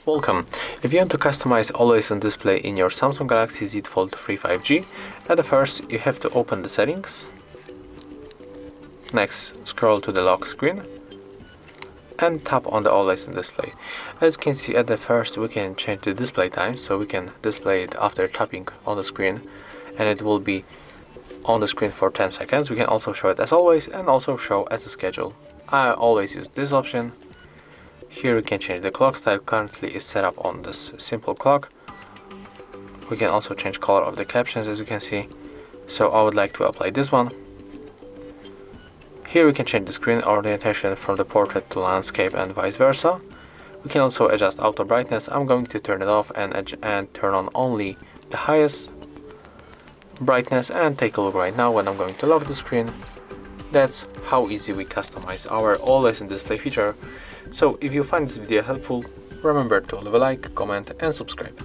Welcome. If you want to customize Always On Display in your Samsung Galaxy Z Fold 3 5G, at first you have to open the settings. Next, scroll to the lock screen and tap on the Always On Display. As you can see, at the first we can change the display time, so we can display it after tapping on the screen and it will be on the screen for 10 seconds. We can also show it as always and also show as a schedule. I always use this option. Here we can change the clock style. Currently is set up on this simple clock. We can also change color of the captions, as you can see. So I would like to apply this one. Here we can change the screen orientation from the portrait to landscape and vice versa. We can also adjust auto brightness. I'm going to turn it off and turn on only the highest brightness, and take a look right now when I'm going to lock the screen. That's how easy we customize our Always On Display feature. So if you find this video helpful, remember to leave a like, comment and subscribe.